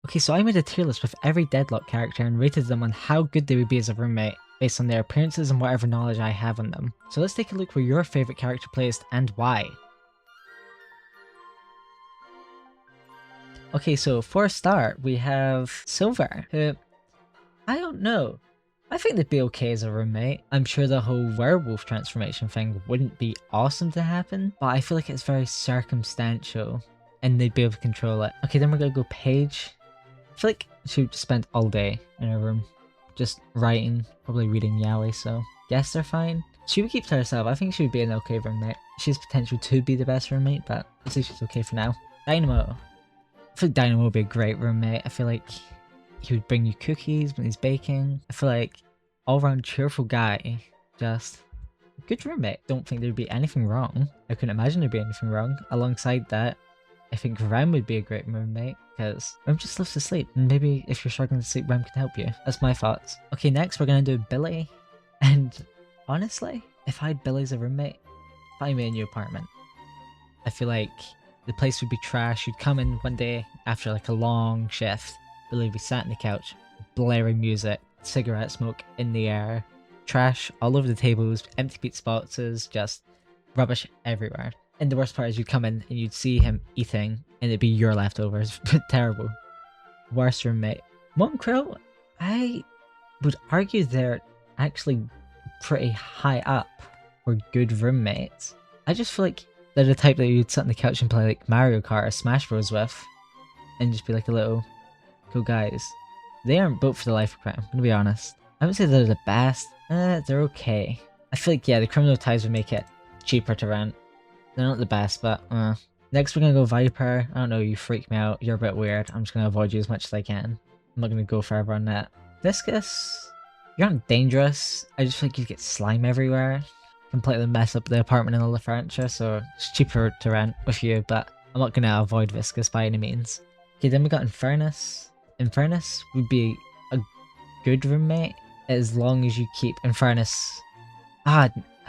Okay, so I made a tier list with every Deadlock character and rated them on how good they would be as a roommate, based on their appearances and whatever knowledge I have on them. So let's take a look where your favourite character placed and why. Okay, so for a start, we have Silver, who, I don't know. I think they'd be okay as a roommate. I'm sure the whole werewolf transformation thing wouldn't be awesome to happen, but I feel like it's very circumstantial and they'd be able to control it. Okay, then we're gonna go Paige. I feel like she would spend all day in her room, just writing, probably reading yaoi, so yes, they're fine. She would keep to herself. I think she would be an okay roommate. She has potential to be the best roommate, but I'd say she's okay for now. Dynamo. I feel like Dynamo would be a great roommate. I feel like he would bring you cookies when he's baking. I feel like all-round cheerful guy, just a good roommate. Don't think there'd be anything wrong. I couldn't imagine there'd be anything wrong. Alongside that, I think Rem would be a great roommate because Rem just loves to sleep, and maybe if you're struggling to sleep, Rem can help you. That's my thoughts. Okay, next we're gonna do Billy, and honestly, if I had Billy as a roommate, find me a new apartment. I feel like the place would be trash. You'd come in one day after like a long shift, Billy would be sat on the couch, blaring music, cigarette smoke in the air, trash all over the tables, empty pizza boxes, just rubbish everywhere. And the worst part is you'd come in and you'd see him eating and it'd be your leftovers. Terrible. Worst roommate. Mom Krill, I would argue they're actually pretty high up for good roommates. I just feel like they're the type that you'd sit on the couch and play like Mario Kart or Smash Bros with and just be like a little cool guys. They aren't built for the life of crime, I'm gonna be honest. I wouldn't say they're the best. They're okay. I feel like, yeah, the criminal ties would make it cheaper to rent. They're not the best, but Next we're gonna go Viper. I don't know, you freak me out. You're a bit weird. I'm just gonna avoid you as much as I can. I'm not gonna go further on that. Viscous, you're not dangerous. I just feel like you get slime everywhere. Completely mess up the apartment and all the furniture, so it's cheaper to rent with you, but I'm not gonna avoid Viscous by any means. Okay, then we got Infernus. Infernus would be a good roommate as long as you keep Infernus.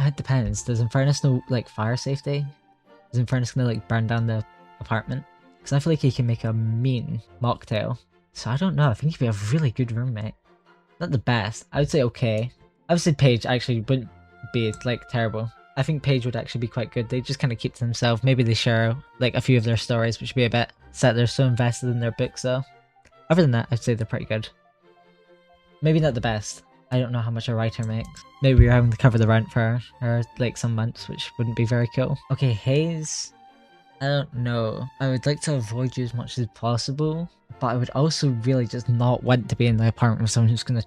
It depends. Does Infernus know like fire safety? Is Infernus gonna like burn down the apartment? Because I feel like he can make a mean mocktail. So I don't know. I think he'd be a really good roommate. Not the best. I would say okay. I would say Paige actually wouldn't be like terrible. I think Paige would actually be quite good. They just kind of keep to themselves. Maybe they share like a few of their stories, which would be a bit sad. They're so invested in their books though. Other than that, I'd say they're pretty good. Maybe not the best. I don't know how much a writer makes. Maybe you're having to cover the rent for her like some months, which wouldn't be very cool. Okay, Hayes. I don't know. I would like to avoid you as much as possible, but I would also really just not want to be in the apartment with someone who's gonna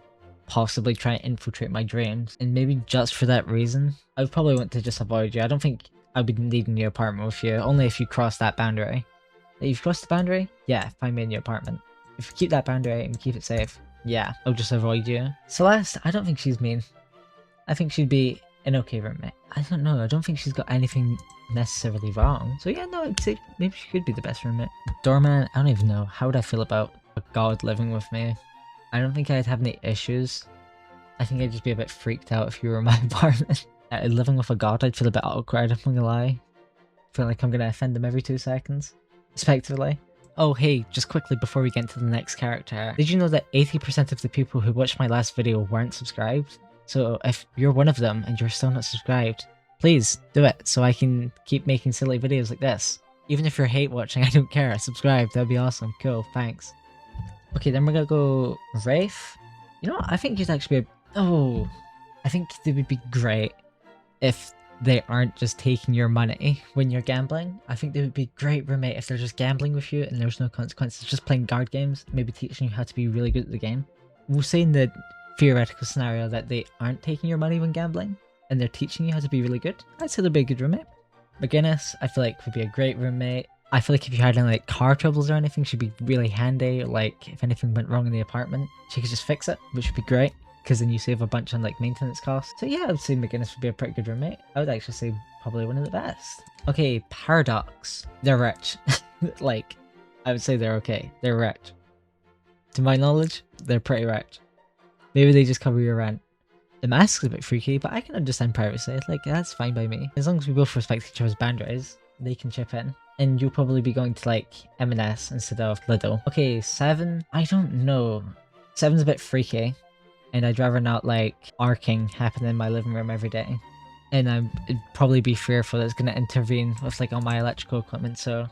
possibly try and infiltrate my dreams. And maybe just for that reason, I would probably want to just avoid you. I don't think I'd be leaving your apartment with you, only if you cross that boundary. If you've crossed the boundary, yeah, find me in your apartment. If you keep that boundary and keep it safe, yeah, I'll just avoid you. Celeste, I don't think she's mean. I think she'd be an okay roommate. I don't know, I don't think she's got anything necessarily wrong. So yeah, no, I'd say maybe she could be the best roommate. Doorman, I don't even know. How would I feel about a god living with me? I don't think I'd have any issues. I think I'd just be a bit freaked out if you were in my apartment. Living with a god, I'd feel a bit awkward, I'm not gonna lie. I feel like I'm gonna offend them every 2 seconds. Respectively. Oh hey, just quickly before we get into the next character, did you know that 80% of the people who watched my last video weren't subscribed? So if you're one of them and you're still not subscribed, please do it so I can keep making silly videos like this. Even if you're hate watching, I don't care. Subscribe, that'd be awesome. Cool, thanks. Okay, then we're gonna go Wraith. You know what, I think you'd actually be I think they would be great if they aren't just taking your money when you're gambling. I think they would be great roommate if they're just gambling with you and there's no consequences, just playing card games, maybe teaching you how to be really good at the game. We'll say in the theoretical scenario that they aren't taking your money when gambling and they're teaching you how to be really good. I'd say they'd be a good roommate. McGinnis, I feel like would be a great roommate. I feel like if you had any like car troubles or anything, she'd be really handy. Like if anything went wrong in the apartment, she could just fix it, which would be great. Because then you save a bunch on like maintenance costs. So yeah, I would say McGinnis would be a pretty good roommate. I would actually say probably one of the best. Okay, Paradox. They're rich. Like, I would say they're okay. They're rich. To my knowledge, they're pretty rich. Maybe they just cover your rent. The mask's a bit freaky, but I can understand privacy. Like, that's fine by me. As long as we both respect each other's boundaries, they can chip in. and you'll probably be going to like M&S instead of Lidl. Okay, 7. I don't know. 7's a bit freaky, and I'd rather not like arcing happen in my living room every day. And I'd probably be fearful that it's gonna intervene with like all my electrical equipment. So,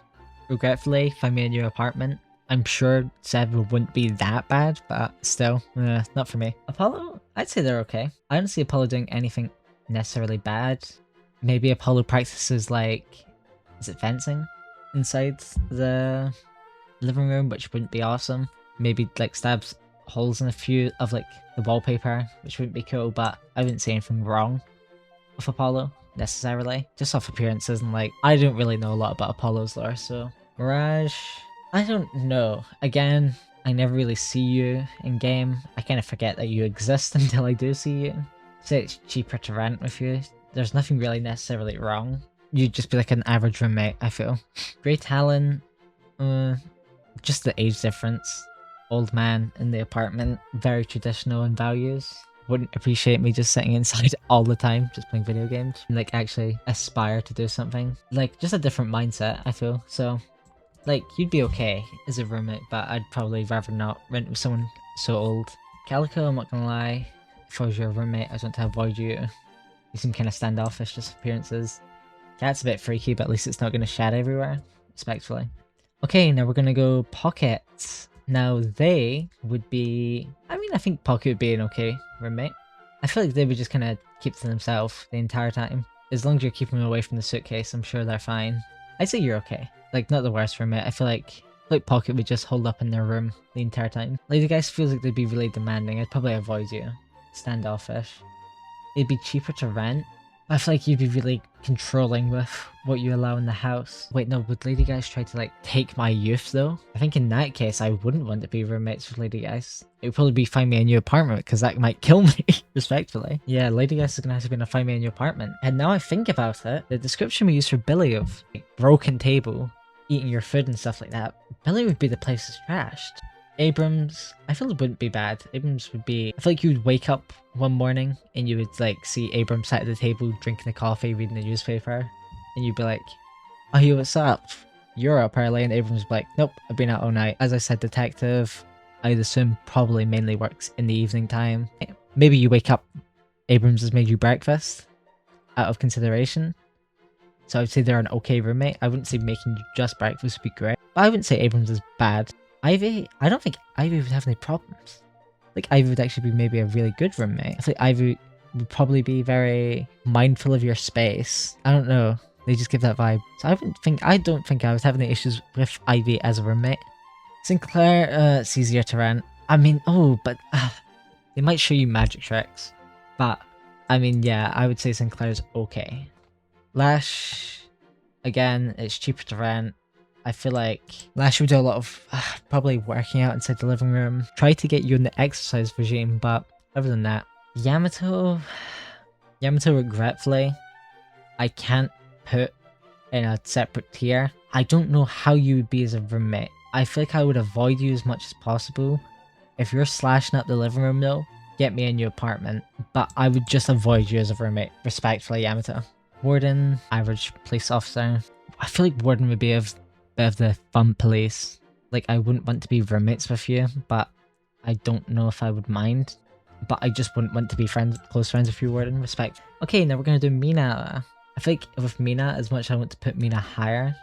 regretfully, find me a new apartment. I'm sure 7 wouldn't be that bad, but still, not for me. Apollo, I'd say they're okay. I don't see Apollo doing anything necessarily bad. Maybe Apollo practices like, is it fencing inside the living room, which wouldn't be awesome. Maybe like stabs holes in a few of like the wallpaper, which wouldn't be cool, but I wouldn't see anything wrong with Apollo necessarily, just off appearances, and like I don't really know a lot about Apollo's lore. So Mirage, I don't know. Again, I never really see you in game. I kind of forget that you exist until I do see you. Say it's cheaper to rent with you. There's nothing really necessarily wrong. You'd just be like an average roommate, I feel. Grey Talon, just the age difference. Old man in the apartment, very traditional in values. Wouldn't appreciate me just sitting inside all the time, just playing video games. And like actually aspire to do something. Like just a different mindset, I feel. So like you'd be okay as a roommate, but I'd probably rather not rent with someone so old. Calico, I'm not gonna lie. If I was your roommate, I was want to avoid you. You seem kind of standoffish, just appearances. Cat's a bit freaky, but at least it's not gonna shed everywhere. Respectfully. Okay, now we're gonna go Pocket. Now they would be, I mean, I think Pocket would be an okay roommate. I feel like they would just kind of keep to themselves the entire time. As long as you're keeping them away from the suitcase, I'm sure they're fine. I'd say you're okay. Like, not the worst roommate. I feel like Pocket would just hold up in their room the entire time. Like, the guys feels like they'd be really demanding. I'd probably avoid you. Standoffish. It'd be cheaper to rent. I feel like you'd be really controlling with what you allow in the house. Wait, no, would Lady Guys try to like take my youth though? I think in that case, I wouldn't want to be roommates with Lady Guys. It would probably be find me a new apartment because that might kill me, respectfully. Yeah, Lady Guys is gonna have to find me a new apartment. And now I think about it, the description we use for Billy of like, broken table, eating your food and stuff like that, Billy would be the place that's trashed. Abrams, I feel it wouldn't be bad. Abrams would be, I feel like you'd wake up one morning and you would like see Abrams sat at the table drinking a coffee, reading the newspaper, and you'd be like, oh, yo, what's up? You're up early, and Abrams would be like, nope, I've been out all night. As I said, detective, I'd assume probably mainly works in the evening time. Maybe you wake up, Abrams has made you breakfast out of consideration. So I would say they're an okay roommate. I wouldn't say making you just breakfast would be great, but I wouldn't say Abrams is bad. Ivy, I don't think Ivy would have any problems. Like, Ivy would actually be maybe a really good roommate. I think Ivy would probably be very mindful of your space. I don't know. They just give that vibe. So I don't think I would have any issues with Ivy as a roommate. Sinclair, it's easier to rent. I mean, but they might show you magic tricks. But, I mean, yeah, I would say Sinclair's okay. Lash, again, it's cheaper to rent. I feel like Lash would do a lot of probably working out inside the living room. Try to get you in the exercise regime, but other than that, Yamato regretfully, I can't put in a separate tier. I don't know how you would be as a roommate. I feel like I would avoid you as much as possible. If you're slashing up the living room though, get me a new apartment. But I would just avoid you as a roommate. Respectfully, Yamato. Warden, average police officer. I feel like Warden would be of the fun police. Like, I wouldn't want to be roommates with you, but I don't know if I would mind. But I just wouldn't want to be close friends with you, Warden. Respect. Okay, now we're gonna do Mina. I feel like with Mina, as much as I want to put Mina higher,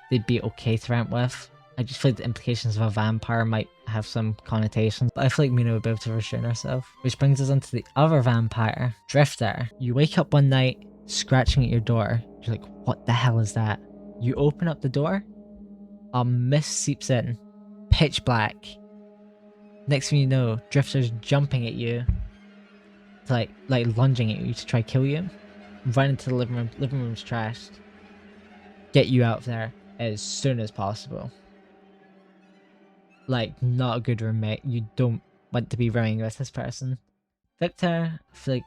they'd be okay to rent with. I just feel like the implications of a vampire might have some connotations, but I feel like Mina would be able to restrain herself. Which brings us on to the other vampire, Drifter. You wake up one night, scratching at your door. You're like, what the hell is that? You open up the door, a mist seeps in, pitch black. Next thing you know, Drifter's jumping at you, like lunging at you to try kill you. Run into the living room. Living room's trashed. Get you out of there as soon as possible. Like, not a good roommate. You don't want to be rooming with this person. Victor, I feel like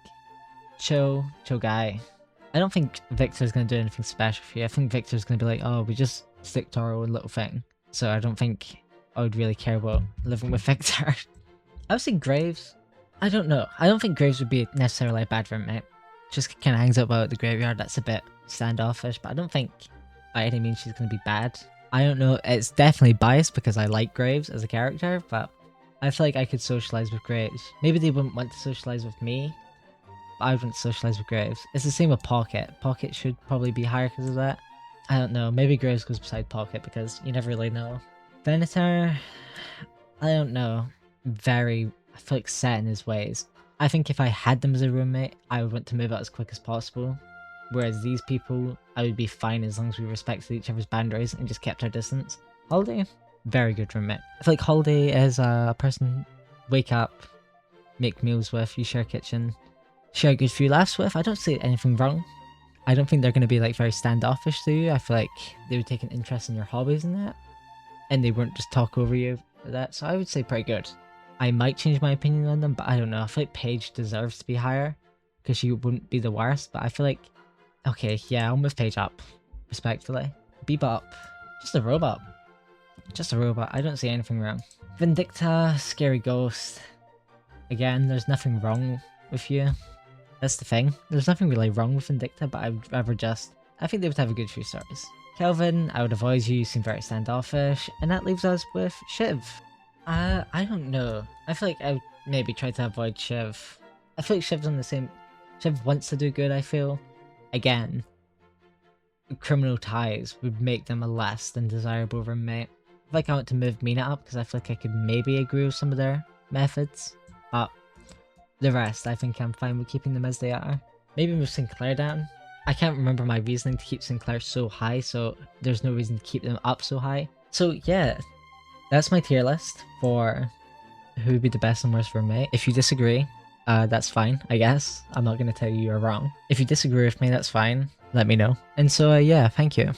chill guy. I don't think Victor's gonna do anything special for you. I think Victor's gonna be like, oh, we just stick to our own little thing. So I don't think I would really care about living with Victor. I would say Graves. I don't know. I don't think Graves would be necessarily a bad roommate. Just kind of hangs out about the graveyard. That's a bit standoffish, but I don't think by any means she's going to be bad. I don't know, it's definitely biased because I like Graves as a character, but I feel like I could socialize with Graves. Maybe they wouldn't want to socialize with me, but I wouldn't socialize with Graves. It's the same with Pocket. Pocket should probably be higher because of that. I don't know, maybe Graves goes beside Pocket because you never really know. Venator, I don't know. I feel like set in his ways. I think if I had them as a roommate, I would want to move out as quick as possible. Whereas these people, I would be fine as long as we respected each other's boundaries and just kept our distance. Holiday, very good roommate. I feel like Holiday is a person wake up, make meals with, you share a kitchen, share a good few laughs with. I don't see anything wrong. I don't think they're going to be like very standoffish to you. I feel like they would take an interest in your hobbies and that. And they wouldn't just talk over you for that. So I would say pretty good. I might change my opinion on them, but I don't know. I feel like Paige deserves to be higher because she wouldn't be the worst. But I feel like, okay, yeah, I'll move Paige up, respectfully. Bebop, just a robot. Just a robot. I don't see anything wrong. Vindicta, scary ghost. Again, there's nothing wrong with you. That's the thing. There's nothing really wrong with Vindicta, but I would rather just... I think they would have a good few stories. Kelvin, I would avoid you seem very standoffish. And that leaves us with Shiv. I don't know. I feel like I would maybe try to avoid Shiv. I feel like Shiv's on the same... Shiv wants to do good, I feel. Again, criminal ties would make them a less than desirable roommate. I feel like I want to move Mina up because I feel like I could maybe agree with some of their methods. But the rest, I think I'm fine with keeping them as they are. Maybe move Sinclair down. I can't remember my reasoning to keep Sinclair so high, so there's no reason to keep them up so high. So yeah, that's my tier list for who would be the best and worst roommate. If you disagree, that's fine, I guess. I'm not going to tell you you're wrong. If you disagree with me, that's fine. Let me know. And so yeah, thank you.